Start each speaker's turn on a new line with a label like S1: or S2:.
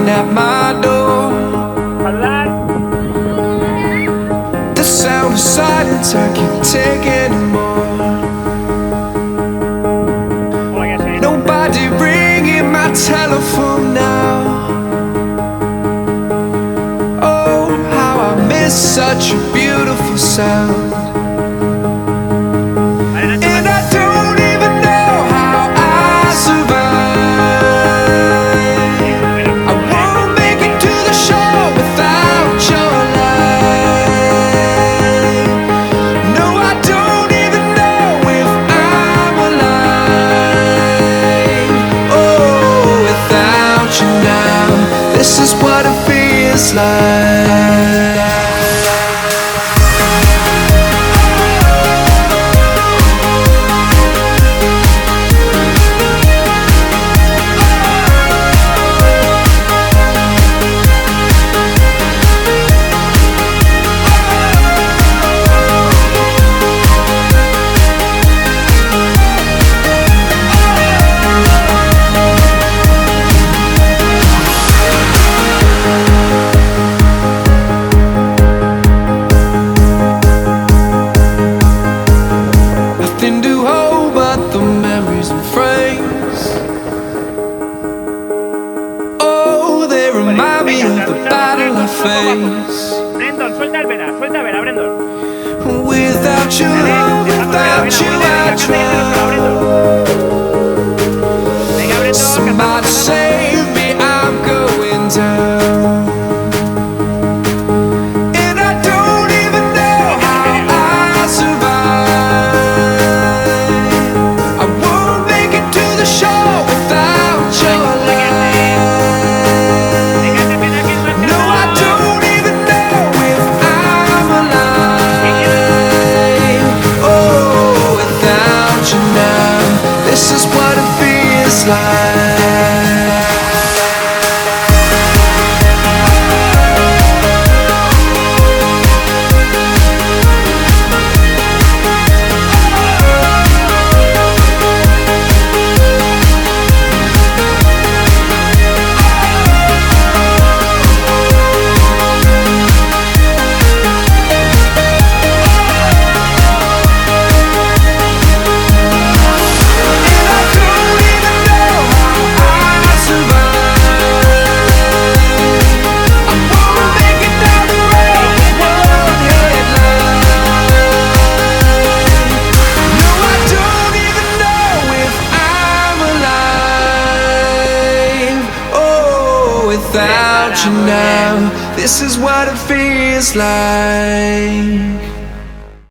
S1: knocking at my door. The sound of silence I can't take anymore. Nobody ringing my telephone now. Oh, how I miss such a beautiful sound. And I don't even know how I survive. I won't make it to the shore without your light. No, I don't even know if I'm alive. Oh, without you now, this is what it feels like. Nothing to hold but the memories and frames. Oh, they remind me of the battle I faced.
S2: Brendon, suelta el vela, Brendon.
S1: Without you, love, without you, I try. Somebody save me, I'm going down. And I don't even know how I survive. I won't make it to the shore without your light. No, I don't even know if I'm alive. Oh, without you now, this is what it feels like. Without you now, this is what it feels like.